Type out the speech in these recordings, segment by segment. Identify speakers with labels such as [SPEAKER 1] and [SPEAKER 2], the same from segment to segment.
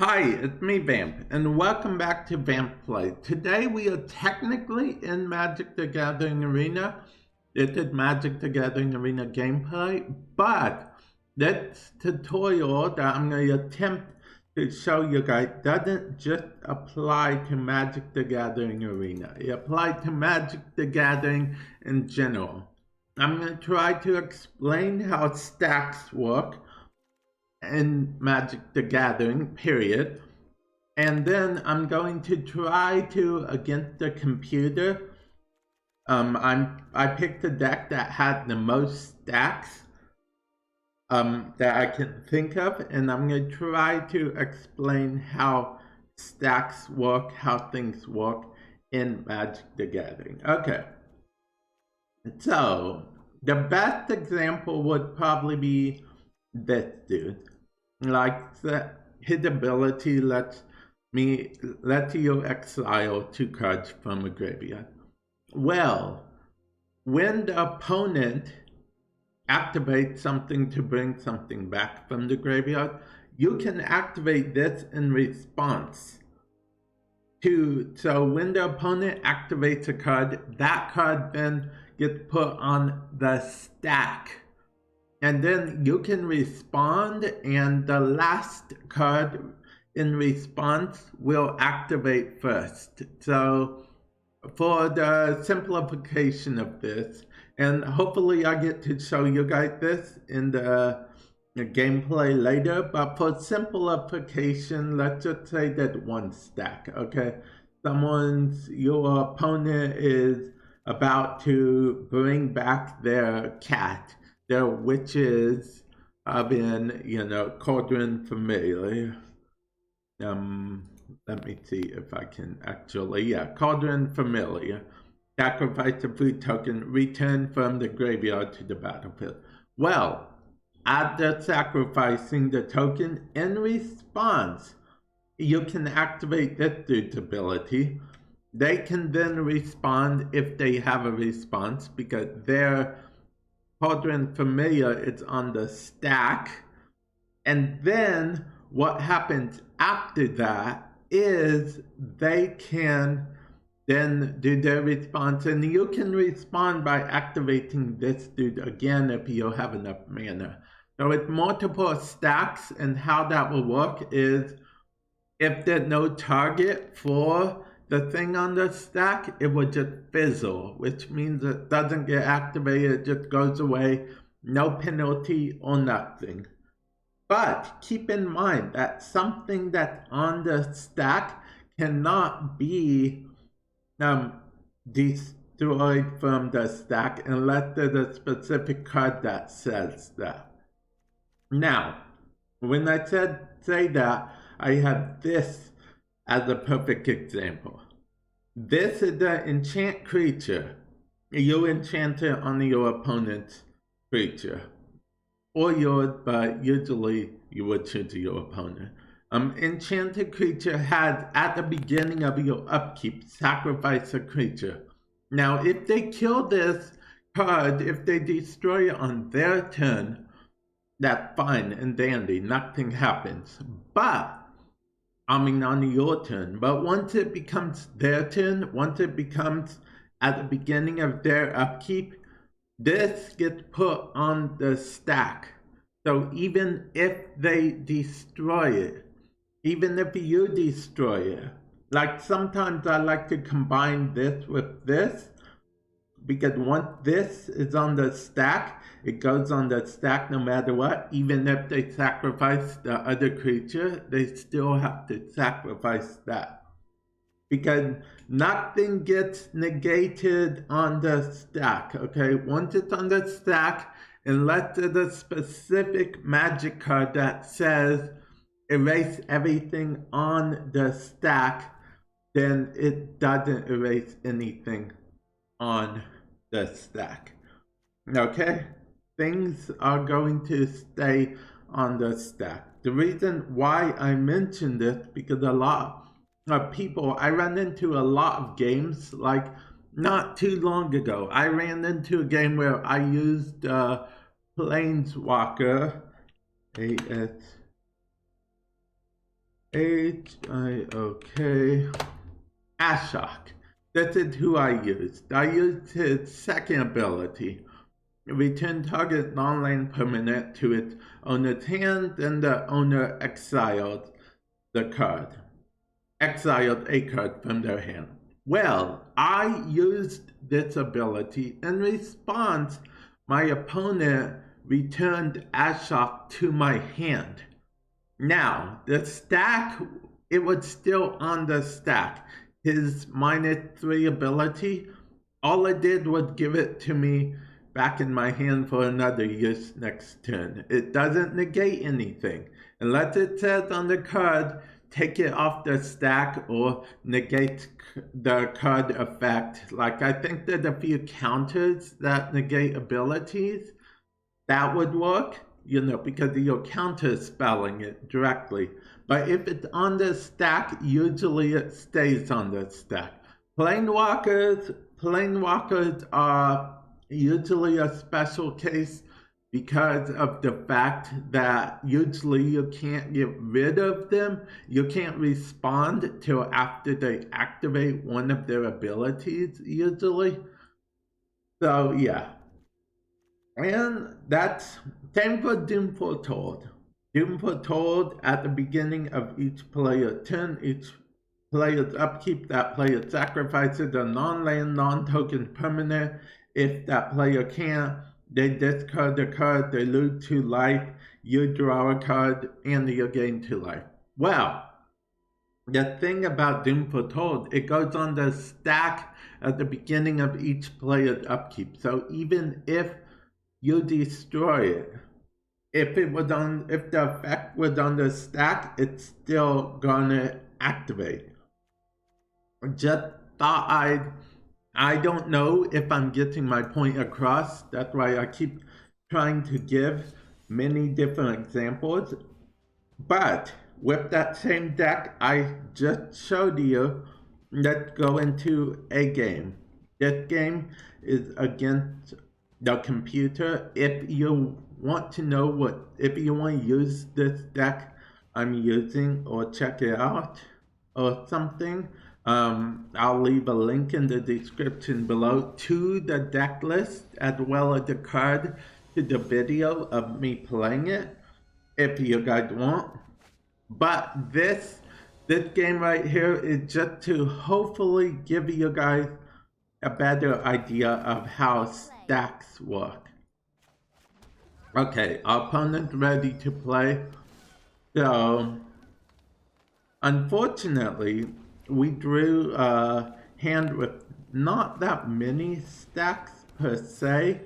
[SPEAKER 1] Hi, it's me, Vamp, and welcome back to Vamp Play. Today we are technically in Magic the Gathering Arena. It is Magic the Gathering Arena gameplay, but this tutorial that I'm going to attempt to show you guys doesn't just apply to Magic the Gathering Arena. It applies to Magic the Gathering in general. I'm going to try to explain how stacks work in Magic the Gathering, period. And then I'm going to try to, against the computer, I picked a deck that had the most stacks that I can think of, and I'm going to try to explain how stacks work, how things work in Magic the Gathering. Okay, so the best example would probably be this dude. Like his ability lets you exile 2 cards from a graveyard. Well, when the opponent activates something to bring something back from the graveyard, you can activate this in response to, so when the opponent activates a card, that card then gets put on the stack. And then you can respond, and the last card in response will activate first. So for the simplification of this, and hopefully I get to show you guys this in the gameplay later, but for simplification, let's just say that 1 stack, okay? Your opponent is about to bring back their cat. Their witches have been, Cauldron Familiar. Let me see if I can actually, Cauldron Familiar. Sacrifice a free token, return from the graveyard to the battlefield. Well, after sacrificing the token, in response, you can activate this dude's ability. They can then respond if they have a response, because their Cauldron Familiar is on the stack. And then what happens after that is they can then do their response, and you can respond by activating this dude again if you have enough mana. So it's multiple stacks, and how that will work is if there's no target for the thing on the stack, it will just fizzle, which means it doesn't get activated, it just goes away, no penalty or nothing. But keep in mind that something that's on the stack cannot be destroyed from the stack unless there's a specific card that says that. Now, when I say that, I have this as a perfect example. This is the enchant creature. You enchant it on your opponent's creature. Or yours, but usually you would choose your opponent. Enchanted creature has, at the beginning of your upkeep, sacrifice a creature. Now, if they kill this card, if they destroy it on their turn, that's fine and dandy, nothing happens. But on your turn. But once it becomes their turn, once it becomes at the beginning of their upkeep, this gets put on the stack. So even if they destroy it, even if you destroy it, like sometimes I like to combine this with this, because once this is on the stack, it goes on the stack no matter what. Even if they sacrifice the other creature, they still have to sacrifice that. Because nothing gets negated on the stack, okay? Once it's on the stack, unless there's a specific magic card that says erase everything on the stack, then it doesn't erase anything on the stack. Okay? Things are going to stay on the stack. The reason why I mentioned this, because a lot of people, I run into a lot of games, like not too long ago, I ran into a game where I used Planeswalker, A-S-H-I-O-K, Ashok. This is who I used. I used his second ability. Return target non-land permanent to its owner's hand, and the owner exiled the card. Exiled a card from their hand. Well, I used this ability. In response, my opponent returned Ashok to my hand. Now, the stack, it was still on the stack. His -3 ability, all it did was give it to me back in my hand for another use next turn. It doesn't negate anything. Unless it says on the card, take it off the stack or negate the card effect. Like, I think there's a few counters that negate abilities. That would work, you know, because you're counter spelling it directly. But if it's on the stack, usually it stays on the stack. Planewalkers are usually a special case because of the fact that usually you can't get rid of them. You can't respond till after they activate one of their abilities, usually. So yeah. And that's same for Doom Foretold. Doom Foretold, at the beginning of each player turn, each player's upkeep, that player sacrifices a non-land, non-token permanent. If that player can't, they discard a card, they lose 2 life, you draw a card, and you gain 2 life. Well, the thing about Doom Foretold, it goes on the stack at the beginning of each player's upkeep. So even if you destroy it, if the effect was on the stack, it's still gonna activate. Just thought I don't know if I'm getting my point across. That's why I keep trying to give many different examples. But with that same deck I just showed you, let's go into a game. This game is against the computer. If you want to know if you want to use this deck I'm using or check it out or something, I'll leave a link in the description below to the deck list as well as the card to the video of me playing it if you guys want. But this game right here is just to hopefully give you guys a better idea of how stacks work. Okay, our opponent's ready to play. So, unfortunately, we drew a hand with not that many stacks per se,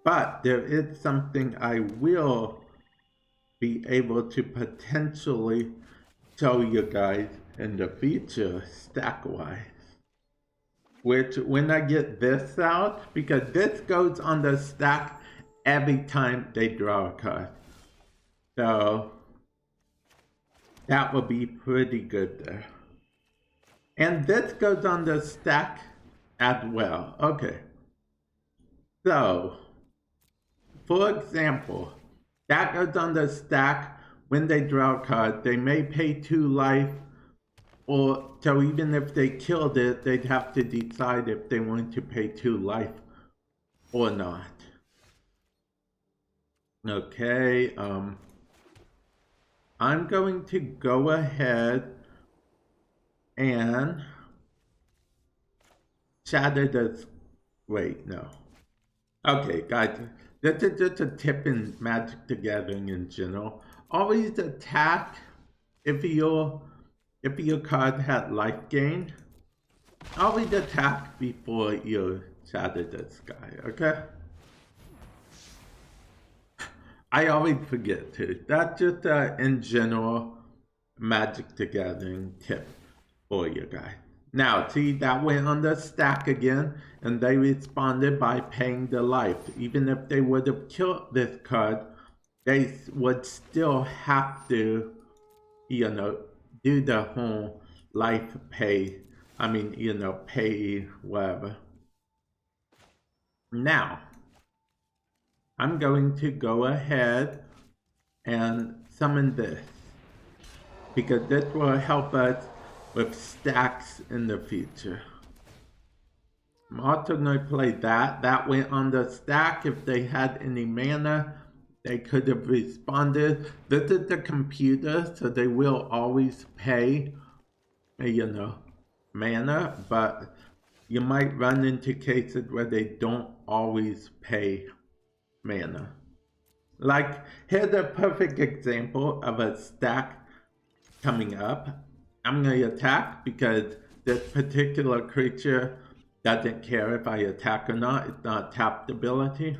[SPEAKER 1] but there is something I will be able to potentially show you guys in the future stack-wise. Which, when I get this out, because this goes on the stack every time they draw a card. So, that will be pretty good there. And this goes on the stack as well. Okay. So, for example, that goes on the stack. When they draw a card, they may pay 2 life, or so even if they killed it, they'd have to decide if they want to pay 2 life or not. Okay, I'm going to go ahead and shatter this. Wait, no. Okay, guys, this is just a tip in Magic the Gathering in general. Always attack if your card had life gain. Always attack before you shatter this guy, okay? I always forget to. That's just in general Magic the Gathering tip for you guys. Now, see, that went on the stack again, and they responded by paying the life. Even if they would have killed this card, they would still have to, you know, do the whole life pay. I mean, you know, pay whatever. Now, I'm going to go ahead and summon this, because this will help us with stacks in the future. I'm also going to play that. That went on the stack. If they had any mana, they could have responded. This is the computer, so they will always pay, mana, but you might run into cases where they don't always pay mana. Like, here's a perfect example of a stack coming up. I'm going to attack because this particular creature doesn't care if I attack or not. It's not tapped ability.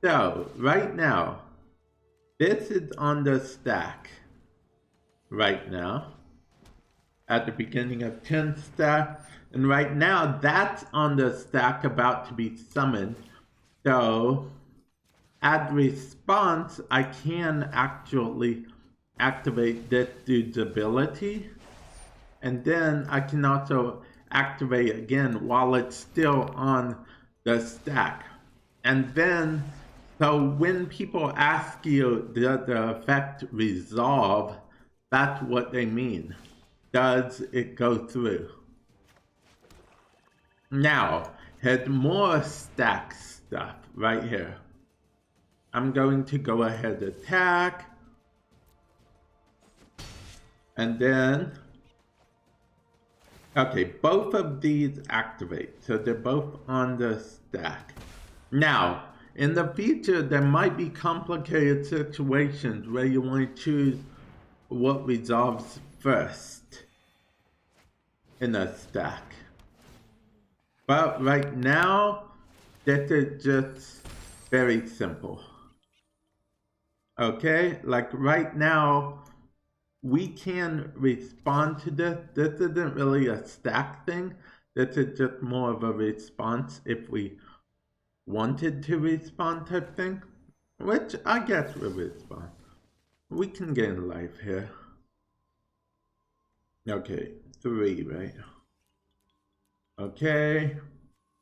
[SPEAKER 1] So, right now, this is on the stack. Right now. At the beginning of 10 stack. And right now, that's on the stack about to be summoned. So, at response, I can actually activate this dude's ability. And then I can also activate again while it's still on the stack. And then, so when people ask you, does the effect resolve, that's what they mean. Does it go through? Now, here's more stack stuff right here. I'm going to go ahead and attack. And then, okay, both of these activate. So they're both on the stack. Now, in the future, there might be complicated situations where you want to choose what resolves first in a stack. But right now, this is just very simple. Okay, like right now, we can respond to this. This isn't really a stack thing. This is just more of a response if we wanted to respond type thing. Which I guess we'll respond. We can gain life here. Okay, 3, right? Okay,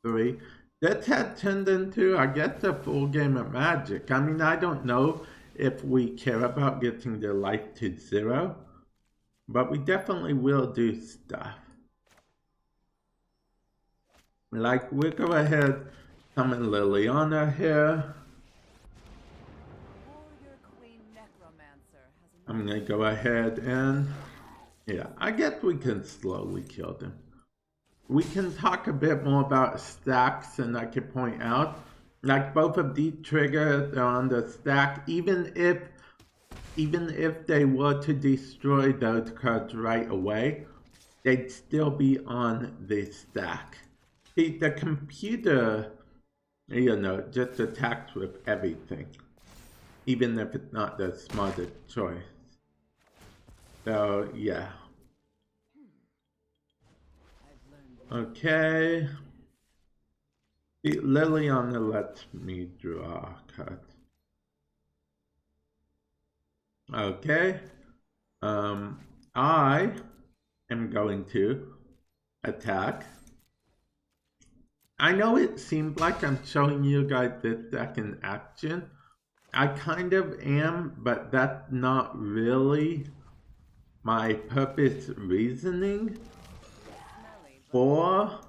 [SPEAKER 1] 3. That had turned into, I guess, a full game of Magic. I mean, I don't know if we care about getting their life to 0, but we definitely will do stuff. Like, we'll go ahead, summon Liliana here. I'm gonna go ahead and, yeah, I guess we can slowly kill them. We can talk a bit more about stacks, and I could point out, like both of these triggers are on the stack, even if they were to destroy those cards right away, they'd still be on the stack. See, the computer, just attacks with everything, even if it's not the smartest choice. So, yeah. Okay. Liliana lets me draw a card. Okay. I am going to attack. I know it seemed like I'm showing you guys this deck in action. I kind of am, but that's not really my purpose reasoning for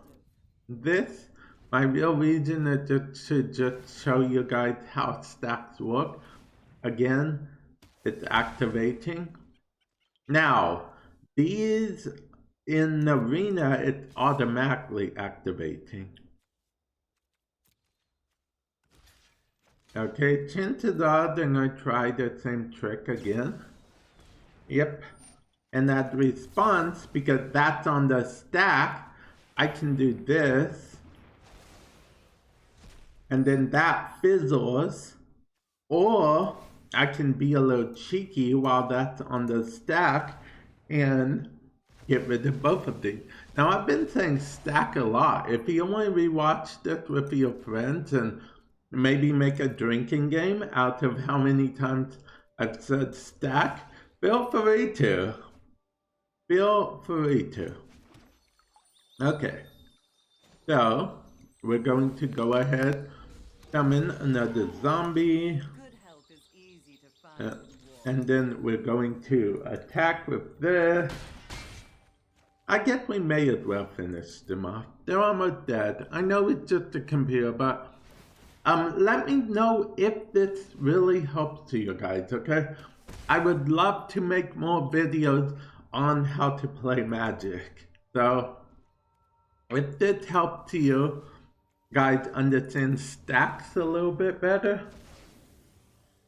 [SPEAKER 1] this. My real reason is to just show you guys how stacks work. Again, it's activating. Now, these in the arena, it's automatically activating. Okay, chances are they're going to try the same trick again. Yep. And that response, because that's on the stack, I can do this. And then that fizzles. Or I can be a little cheeky while that's on the stack and get rid of both of these. Now, I've been saying stack a lot. If you want to rewatch this with your friends and maybe make a drinking game out of how many times I've said stack, feel free to. Feel free to. Okay. So, we're going to go ahead Come in, another zombie.
[SPEAKER 2] Good help is easy to find.
[SPEAKER 1] And then we're going to attack with this. I guess we may as well finish them off. They're almost dead. I know it's just a computer, but let me know if this really helps you guys, okay? I would love to make more videos on how to play Magic. So, if this helps you guys understand stacks a little bit better,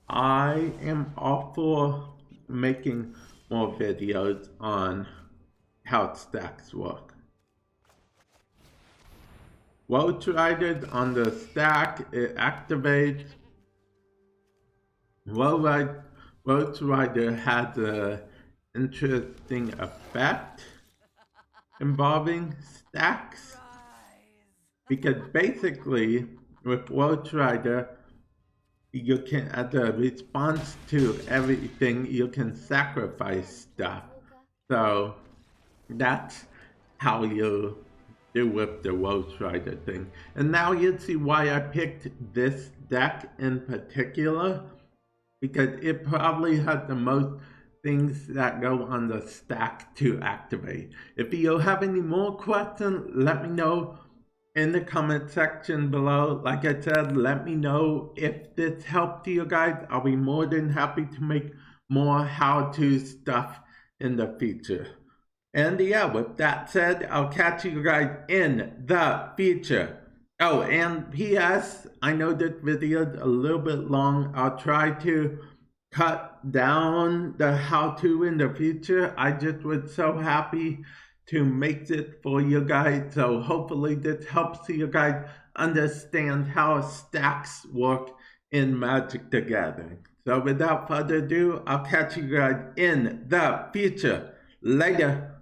[SPEAKER 1] I am all for making more videos on how stacks work. Vote Rider on the stack, it activates. Vote Rider has an interesting effect involving stacks. Because basically, with Vote Rider, you can, as a response to everything, you can sacrifice stuff. So that's how you do with the Road Rider thing. And now you see why I picked this deck in particular, because it probably has the most things that go on the stack to activate. If you have any more questions, let me know in the comment section below. Like I said, let me know if this helped you guys. I'll be more than happy to make more how-to stuff in the future. And yeah, with that said, I'll catch you guys in the future. Oh, and P.S. I know this video is a little bit long. I'll try to cut down the how-to in the future. I just was so happy to make it for you guys. So hopefully this helps you guys understand how stacks work in Magic the Gathering. So without further ado, I'll catch you guys in the future. Later.